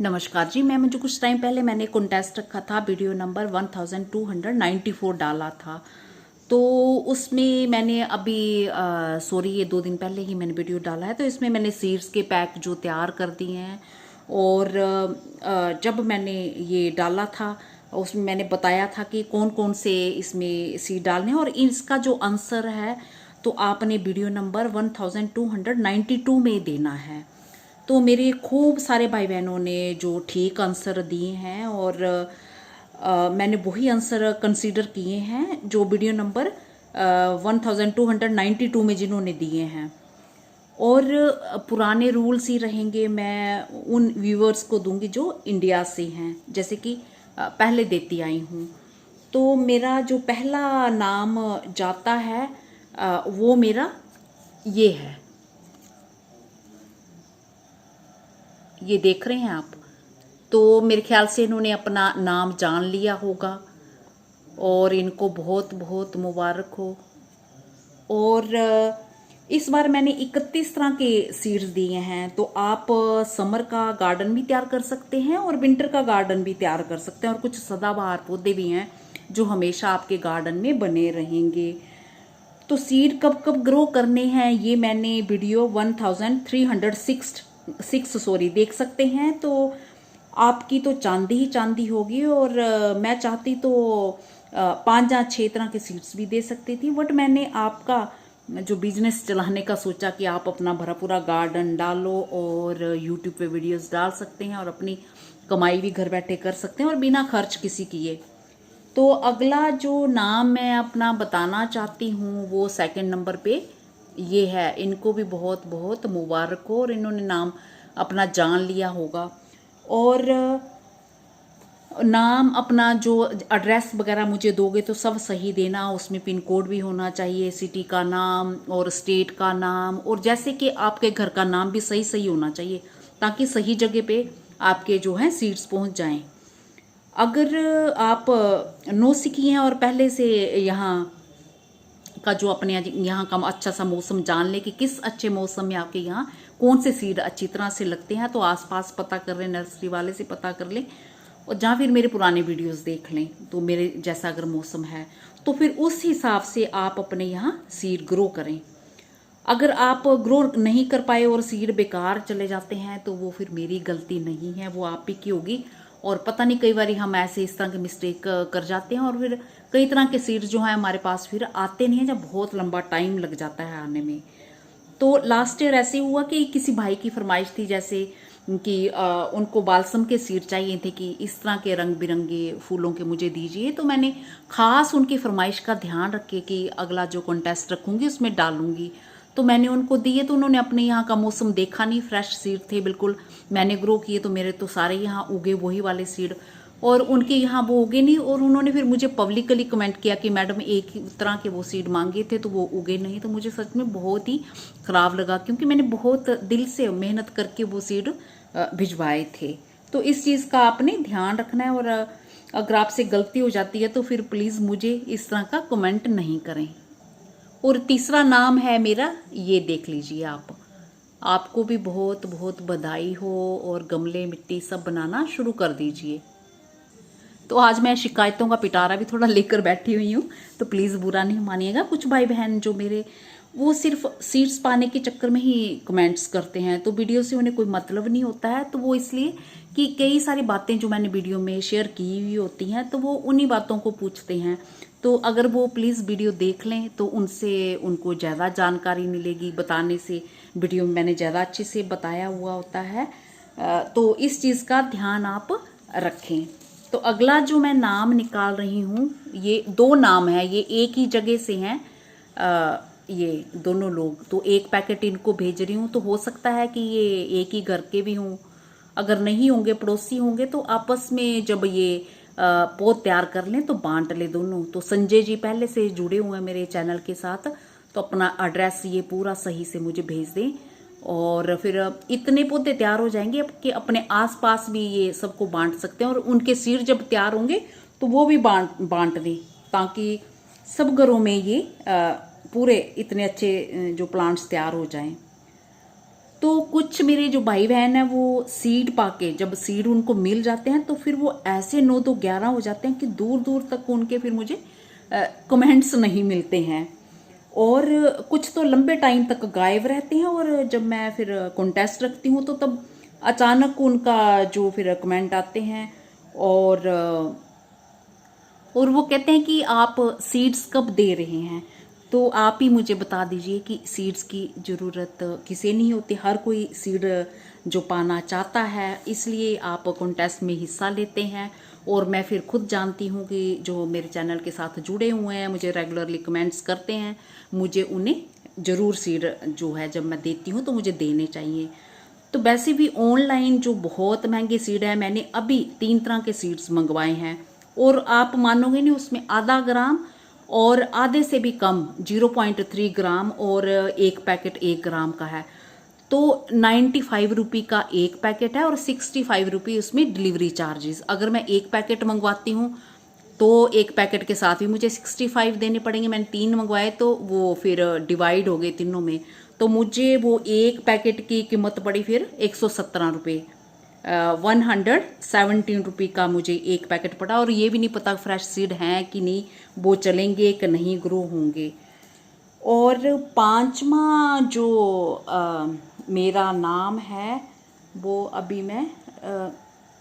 नमस्कार जी। मैं मुझे कुछ टाइम पहले मैंने कॉन्टेस्ट रखा था, वीडियो नंबर 1294 डाला था। तो उसमें मैंने अभी सॉरी ये 2 दिन पहले ही मैंने वीडियो डाला है। तो इसमें मैंने सीड्स के पैक जो तैयार कर दिए हैं और जब मैंने ये डाला था उसमें मैंने बताया था कि कौन कौन से इसमें सीड डालने हैं और इसका जो आंसर है तो आपने वीडियो नंबर 1292 में देना है। तो मेरे खूब सारे भाई बहनों ने जो ठीक आंसर दिए हैं और मैंने वही आंसर कंसीडर किए हैं जो वीडियो नंबर 1292 में जिन्होंने दिए हैं। और पुराने रूल्स ही रहेंगे, मैं उन व्यूअर्स को दूंगी जो इंडिया से हैं, जैसे कि पहले देती आई हूँ। तो मेरा जो पहला नाम जाता है वो मेरा ये है, ये देख रहे हैं आप। तो मेरे ख्याल से इन्होंने अपना नाम जान लिया होगा और इनको बहुत बहुत मुबारक हो। और इस बार मैंने 31 तरह के सीड्स दिए हैं। तो आप समर का गार्डन भी तैयार कर सकते हैं और विंटर का गार्डन भी तैयार कर सकते हैं और कुछ सदाबहार पौधे भी हैं जो हमेशा आपके गार्डन में बने रहेंगे। तो सीड कब कब ग्रो करने हैं ये मैंने वीडियो 1306 देख सकते हैं। तो आपकी तो चांदी ही चांदी होगी और मैं चाहती तो 5 या 6 तरह के सीड्स भी दे सकती थी, बट मैंने आपका जो बिजनेस चलाने का सोचा कि आप अपना भरा पूरा गार्डन डालो और यूट्यूब पे वीडियोस डाल सकते हैं और अपनी कमाई भी घर बैठे कर सकते हैं और बिना खर्च किसी किए। तो अगला जो नाम मैं अपना बताना चाहती हूँ वो सेकंड नंबर पे ये है। इनको भी बहुत बहुत मुबारक हो और इन्होंने नाम अपना जान लिया होगा। और नाम अपना जो एड्रेस वगैरह मुझे दोगे तो सब सही देना, उसमें पिन कोड भी होना चाहिए, सिटी का नाम और स्टेट का नाम, और जैसे कि आपके घर का नाम भी सही सही होना चाहिए ताकि सही जगह पे आपके जो है सीड्स पहुंच जाएं। अगर आप नौसिखी हैं और पहले से यहाँ का जो अपने यहाँ का अच्छा सा मौसम जान ले कि किस अच्छे मौसम में आपके यहाँ कौन से सीड अच्छी तरह से लगते हैं, तो आसपास पता कर लें, नर्सरी वाले से पता कर लें और जहाँ फिर मेरे पुराने वीडियोस देख लें। तो मेरे जैसा अगर मौसम है तो फिर उस हिसाब से आप अपने यहाँ सीड ग्रो करें। अगर आप ग्रो नहीं कर पाए और सीड बेकार चले जाते हैं तो वो फिर मेरी गलती नहीं है, वो आप ही की होगी। और पता नहीं कई बार हम ऐसे इस तरह के मिस्टेक कर जाते हैं और फिर कई तरह के सीड्स जो हैं हमारे पास फिर आते नहीं हैं, जब बहुत लंबा टाइम लग जाता है आने में। तो लास्ट ईयर ऐसे हुआ कि किसी भाई की फरमाइश थी, जैसे कि उनको बालसम के सीड चाहिए थे कि इस तरह के रंग बिरंगे फूलों के मुझे दीजिए। तो मैंने खास उनकी फरमाइश का ध्यान रखे कि अगला जो कॉन्टेस्ट रखूंगी उसमें डालूंगी। तो मैंने उनको दिए, तो उन्होंने अपने यहाँ का मौसम देखा नहीं, फ्रेश सीड थे बिल्कुल। मैंने ग्रो किए तो मेरे तो सारे यहाँ उगे वही वाले सीड और उनके यहाँ वो उगे नहीं। और उन्होंने फिर मुझे पब्लिकली कमेंट किया कि मैडम एक ही तरह के वो सीड मांगे थे तो वो उगे नहीं। तो मुझे सच में बहुत ही ख़राब लगा क्योंकि मैंने बहुत दिल से मेहनत करके वो सीड भिजवाए थे। तो इस चीज़ का आपने ध्यान रखना है और अगर आपसे गलती हो जाती है तो फिर प्लीज़ मुझे इस तरह का कमेंट नहीं करें। और तीसरा नाम है मेरा, ये देख लीजिए आप। आपको भी बहुत बहुत बधाई हो और गमले मिट्टी सब बनाना शुरू कर दीजिए। तो आज मैं शिकायतों का पिटारा भी थोड़ा लेकर बैठी हुई हूँ, तो प्लीज़ बुरा नहीं मानिएगा। कुछ भाई बहन जो मेरे वो सिर्फ सीट्स पाने के चक्कर में ही कमेंट्स करते हैं, तो वीडियो से उन्हें कोई मतलब नहीं होता है। तो वो इसलिए कि कई सारी बातें जो मैंने वीडियो में शेयर की हुई होती हैं तो वो उन्हीं बातों को पूछते हैं। तो अगर वो प्लीज़ वीडियो देख लें तो उनसे उनको ज़्यादा जानकारी मिलेगी, बताने से वीडियो में मैंने ज़्यादा अच्छे से बताया हुआ होता है। तो इस चीज़ का ध्यान आप रखें। तो अगला जो मैं नाम निकाल रही हूँ, ये 2 नाम है, ये एक ही जगह से हैं ये दोनों लोग। तो एक पैकेट इनको भेज रही हूँ, तो हो सकता है कि ये एक ही घर के भी हों। अगर नहीं होंगे, पड़ोसी होंगे, तो आपस में जब ये पौध तैयार कर लें तो बांट ले दोनों। तो संजय जी पहले से जुड़े हुए हैं मेरे चैनल के साथ, तो अपना एड्रेस ये पूरा सही से मुझे भेज दें और फिर इतने पौधे तैयार हो जाएंगे कि अपने आसपास भी ये सबको बांट सकते हैं। और उनके सीड जब तैयार होंगे तो वो भी बांट दें ताकि सब घरों में ये पूरे इतने अच्छे जो प्लांट्स तैयार हो जाएं। तो कुछ मेरे जो भाई बहन है वो सीड पाके, जब सीड उनको मिल जाते हैं तो फिर वो ऐसे 9-2-11 हो जाते हैं कि दूर दूर तक उनके फिर मुझे कमेंट्स नहीं मिलते हैं, और कुछ तो लंबे टाइम तक गायब रहते हैं। और जब मैं फिर कॉन्टेस्ट रखती हूँ तो तब अचानक उनका जो फिर कमेंट आते हैं, और वो कहते हैं कि आप सीड्स कब दे रहे हैं। तो आप ही मुझे बता दीजिए कि सीड्स की ज़रूरत किसे नहीं होती, हर कोई सीड जो पाना चाहता है, इसलिए आप कॉन्टेस्ट में हिस्सा लेते हैं। और मैं फिर खुद जानती हूँ कि जो मेरे चैनल के साथ जुड़े हुए हैं, मुझे रेगुलरली कमेंट्स करते हैं, मुझे उन्हें ज़रूर सीड जो है जब मैं देती हूँ तो मुझे देने चाहिए। तो वैसे भी ऑनलाइन जो बहुत महंगे सीड है, मैंने अभी 3 तरह के सीड्स मंगवाए हैं, और आप मानोगे नहीं, उसमें आधा ग्राम और आधे से भी कम 0.3 ग्राम और एक पैकेट 1 ग्राम का है। तो 95 रुपये का एक पैकेट है और 65 रुपये उसमें डिलीवरी चार्जेस। अगर मैं एक पैकेट मंगवाती हूँ तो एक पैकेट के साथ भी मुझे 65 देने पड़ेंगे। मैंने 3 मंगवाए तो वो फिर डिवाइड हो गए तीनों में, तो मुझे वो एक पैकेट की कीमत पड़ी फिर 117 रुपये, 117 रुपये का मुझे एक पैकेट पड़ा। और ये भी नहीं पता फ्रेश सीड हैं कि नहीं, वो चलेंगे कि नहीं, ग्रो होंगे। और 5वां जो मेरा नाम है वो अभी मैं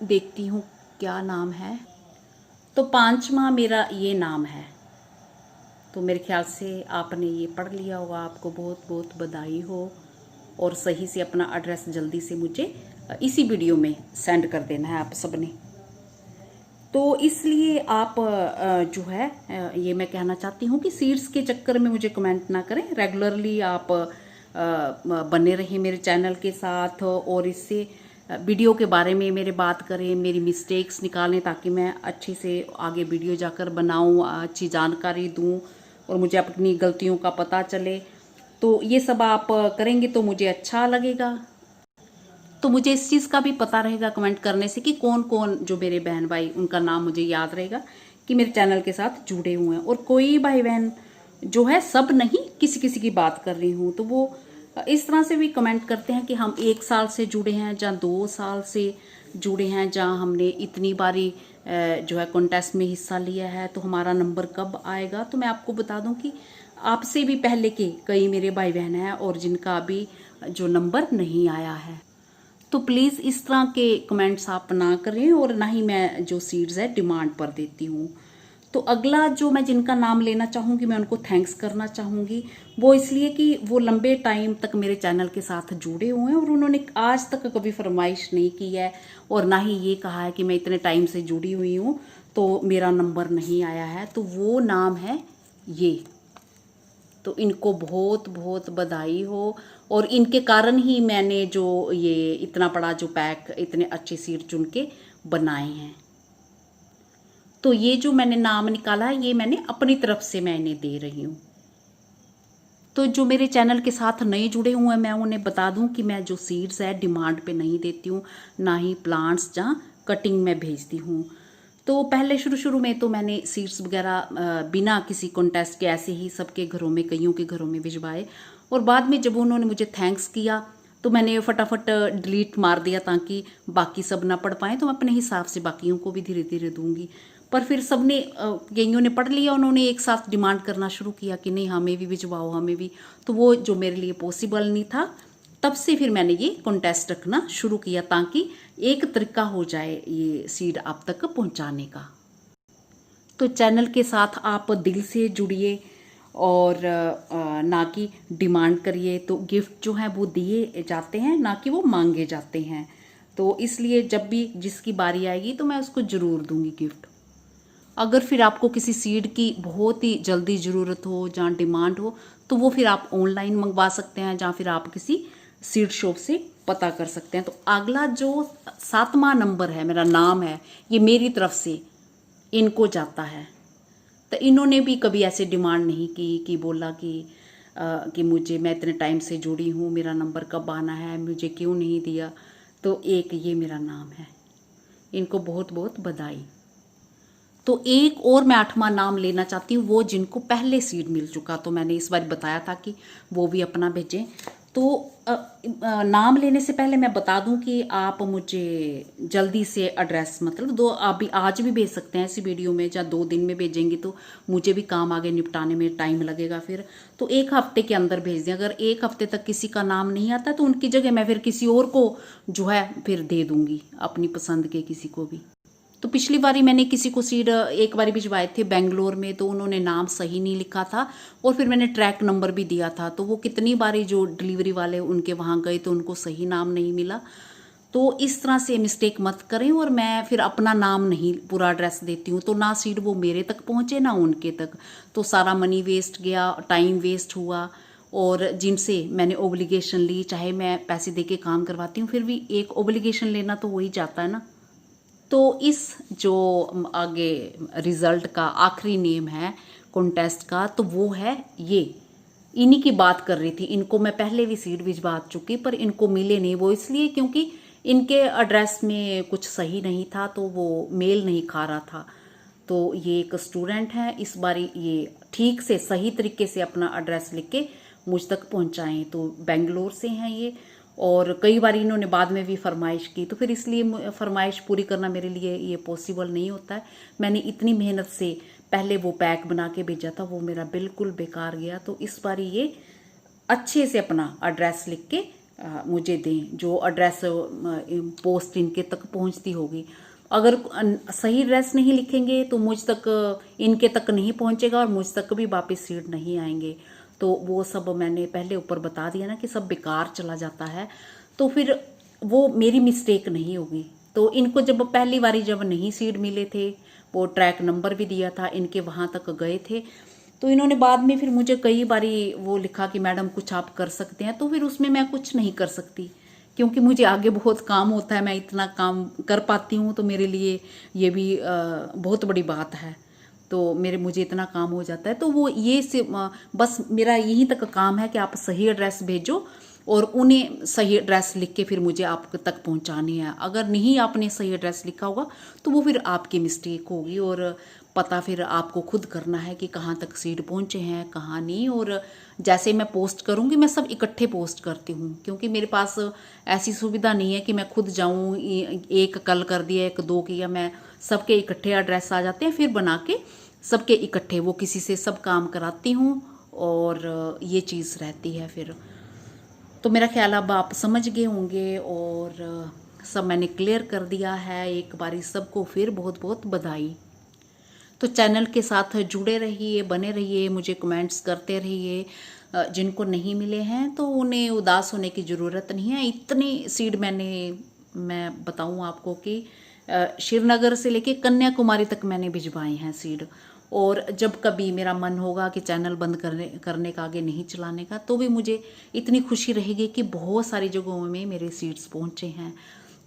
देखती हूँ क्या नाम है। तो 5वां मेरा ये नाम है, तो मेरे ख्याल से आपने ये पढ़ लिया होगा, आपको बहुत बहुत बधाई हो। और सही से अपना एड्रेस जल्दी से मुझे इसी वीडियो में सेंड कर देना है आप सबने। तो इसलिए आप जो है ये मैं कहना चाहती हूँ कि सीड्स के चक्कर में मुझे कमेंट ना करें, रेगुलरली आप बने रहें मेरे चैनल के साथ, और इससे वीडियो के बारे में मेरे बात करें, मेरी मिस्टेक्स निकालें, ताकि मैं अच्छे से आगे वीडियो जाकर बनाऊँ, अच्छी जानकारी दूँ और मुझे अपनी गलतियों का पता चले। तो ये सब आप करेंगे तो मुझे अच्छा लगेगा। तो मुझे इस चीज़ का भी पता रहेगा कमेंट करने से कि कौन कौन जो मेरे बहन भाई, उनका नाम मुझे याद रहेगा कि मेरे चैनल के साथ जुड़े हुए हैं। और कोई भाई बहन जो है, सब नहीं, किसी किसी की बात कर रही हूँ, तो वो इस तरह से भी कमेंट करते हैं कि हम 1 साल से जुड़े हैं, जहाँ 2 साल से जुड़े हैं, जहाँ हमने इतनी बारी जो है कॉन्टेस्ट में हिस्सा लिया है, तो हमारा नंबर कब आएगा। तो मैं आपको बता दूं कि आपसे भी पहले के कई मेरे भाई बहन हैं और जिनका अभी जो नंबर नहीं आया है। तो प्लीज़ इस तरह के कमेंट्स आप ना करें, और ना ही मैं जो सीड्स है डिमांड पर देती हूँ। तो अगला जो मैं जिनका नाम लेना चाहूँगी, मैं उनको थैंक्स करना चाहूँगी, वो इसलिए कि वो लंबे टाइम तक मेरे चैनल के साथ जुड़े हुए हैं और उन्होंने आज तक कभी फरमाइश नहीं की है, और ना ही ये कहा है कि मैं इतने टाइम से जुड़ी हुई हूँ तो मेरा नंबर नहीं आया है। तो वो नाम है ये। तो इनको बहुत बहुत बधाई हो, और इनके कारण ही मैंने जो ये इतना बड़ा जो पैक, इतने अच्छे सीड चुन के बनाए हैं। तो ये जो मैंने नाम निकाला है, ये मैंने अपनी तरफ से मैं इन्हें दे रही हूँ। तो जो मेरे चैनल के साथ नए जुड़े हुए हैं, मैं उन्हें बता दूं कि मैं जो सीड्स है डिमांड पे नहीं देती हूँ, ना ही प्लांट्स जहाँ कटिंग में भेजती हूँ। तो पहले शुरू में तो मैंने सीड्स वगैरह बिना किसी कॉन्टेस्ट के ऐसे ही सबके घरों में, कईयों के घरों में भिजवाए, और बाद में जब उन्होंने मुझे थैंक्स किया तो मैंने फटाफट डिलीट मार दिया ताकि बाकी सब ना पढ़ पाएँ। तो मैं अपने हिसाब से बाकियों को भी धीरे धीरे दूंगी। पर फिर सबने, कईयों ने पढ़ लिया, उन्होंने एक साथ डिमांड करना शुरू किया कि नहीं हमें भी भिजवाओ, हमें भी। तो वो जो मेरे लिए पॉसिबल नहीं था, तब से फिर मैंने ये कॉन्टेस्ट रखना शुरू किया ताकि एक तरीका हो जाए ये सीड आप तक पहुंचाने का। तो चैनल के साथ आप दिल से जुड़िए और ना कि डिमांड करिए। तो गिफ्ट जो है वो दिए जाते हैं, ना कि वो मांगे जाते हैं। तो इसलिए जब भी जिसकी बारी आएगी तो मैं उसको ज़रूर दूंगी गिफ्ट। अगर फिर आपको किसी सीड की बहुत ही जल्दी ज़रूरत हो, जहाँ डिमांड हो, तो वो फिर आप ऑनलाइन मंगवा सकते हैं, जहाँ फिर आप किसी सीड शॉप से पता कर सकते हैं। तो अगला जो 7वां नंबर है, मेरा नाम है, ये मेरी तरफ से इनको जाता है। तो इन्होंने भी कभी ऐसे डिमांड नहीं की कि बोला कि मुझे, मैं इतने टाइम से जुड़ी हूँ, मेरा नंबर कब आना है, मुझे क्यों नहीं दिया। तो एक ये मेरा नाम है, इनको बहुत बहुत बधाई। तो एक और मैं 8वां नाम लेना चाहती हूँ, वो जिनको पहले सीड मिल चुका। तो मैंने इस बार बताया था कि वो भी अपना भेजें। तो नाम लेने से पहले मैं बता दूं कि आप मुझे जल्दी से एड्रेस, मतलब दो, आप भी आज भी भेज सकते हैं ऐसी वीडियो में, या 2 दिन में भेजेंगे तो मुझे भी काम आगे निपटाने में टाइम लगेगा फिर, तो 1 हफ्ते के अंदर भेज दें। अगर 1 हफ्ते तक किसी का नाम नहीं आता तो उनकी जगह मैं फिर किसी और को जो है फिर दे दूंगी, अपनी पसंद के किसी को भी। तो पिछली बारी मैंने किसी को सीड एक बारी भिजवाए थे बेंगलोर में, तो उन्होंने नाम सही नहीं लिखा था और फिर मैंने ट्रैक नंबर भी दिया था, तो वो कितनी बारी जो डिलीवरी वाले उनके वहाँ गए तो उनको सही नाम नहीं मिला। तो इस तरह से मिस्टेक मत करें, और मैं फिर अपना नाम नहीं पूरा एड्रेस देती हूँ, तो ना सीड वो मेरे तक पहुँचे ना उनके तक, तो सारा मनी वेस्ट गया, टाइम वेस्ट हुआ। और जिनसे मैंने ओब्लिगेशन ली, चाहे मैं पैसे दे के काम करवाती हूँ, फिर भी एक ओब्लिगेशन लेना तो वही जाता है ना। तो इस जो आगे रिजल्ट का आखिरी नेम है कॉन्टेस्ट का, तो वो है ये, इन्हीं की बात कर रही थी। इनको मैं पहले भी सीड भिजवा चुकी, पर इनको मिले नहीं, वो इसलिए क्योंकि इनके एड्रेस में कुछ सही नहीं था, तो वो मेल नहीं खा रहा था। तो ये एक स्टूडेंट है, इस बार ये ठीक से सही तरीके से अपना एड्रेस लिख के मुझ तक पहुंचाएं। तो बेंगलोर से हैं ये, और कई बार इन्होंने बाद में भी फरमाइश की, तो फिर इसलिए फरमाइश पूरी करना मेरे लिए ये पॉसिबल नहीं होता है। मैंने इतनी मेहनत से पहले वो पैक बना के भेजा था, वो मेरा बिल्कुल बेकार गया। तो इस बार ये अच्छे से अपना एड्रेस लिख के मुझे दें, जो एड्रेस पोस्ट इनके तक पहुंचती होगी। अगर सही एड्रेस नहीं लिखेंगे तो मुझ तक, इनके तक नहीं पहुंचेगा और मुझ तक भी वापस सीड नहीं आएंगे। तो वो सब मैंने पहले ऊपर बता दिया ना कि सब बेकार चला जाता है, तो फिर वो मेरी मिस्टेक नहीं होगी। तो इनको जब पहली बारी जब नहीं सीड मिले थे, वो ट्रैक नंबर भी दिया था, इनके वहाँ तक गए थे, तो इन्होंने बाद में फिर मुझे कई बारी वो लिखा कि मैडम कुछ आप कर सकते हैं, तो फिर उसमें मैं कुछ नहीं कर सकती, क्योंकि मुझे आगे बहुत काम होता है। मैं इतना काम कर पाती हूँ तो मेरे लिए ये भी बहुत बड़ी बात है। तो मुझे इतना काम हो जाता है, तो वो ये से बस मेरा यहीं तक काम है कि आप सही एड्रेस भेजो और उन्हें सही एड्रेस लिख के फिर मुझे आप तक पहुंचानी है। अगर नहीं आपने सही एड्रेस लिखा होगा तो वो फिर आपकी मिस्टेक होगी, और पता फिर आपको खुद करना है कि कहाँ तक सीड पहुंचे हैं, कहाँ नहीं। और जैसे मैं पोस्ट करूँगी, मैं सब इकट्ठे पोस्ट करती हूँ, क्योंकि मेरे पास ऐसी सुविधा नहीं है कि मैं खुद जाऊँ, एक कल कर दिया, एक 2 किया, मैं सबके इकट्ठे एड्रेस आ जाते हैं, फिर बना के सबके इकट्ठे वो किसी से सब काम कराती हूँ, और ये चीज़ रहती है फिर। तो मेरा ख्याल अब आप समझ गए होंगे, और सब मैंने क्लियर कर दिया है एक बारी। सबको फिर बहुत बहुत बधाई। तो चैनल के साथ जुड़े रहिए, बने रहिए, मुझे कमेंट्स करते रहिए। जिनको नहीं मिले हैं तो उन्हें उदास होने की ज़रूरत नहीं है। इतनी सीड मैं बताऊं आपको कि श्रीनगर से लेके कन्याकुमारी तक मैंने भिजवाए हैं सीड। और जब कभी मेरा मन होगा कि चैनल बंद करने का, आगे नहीं चलाने का, तो भी मुझे इतनी खुशी रहेगी कि बहुत सारी जगहों में मेरे सीड्स पहुंचे हैं।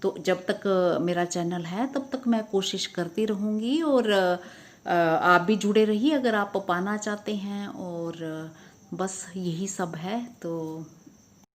तो जब तक मेरा चैनल है तब तक मैं कोशिश करती रहूँगी, और आप भी जुड़े रहिए अगर आप पाना चाहते हैं। और बस यही सब है। तो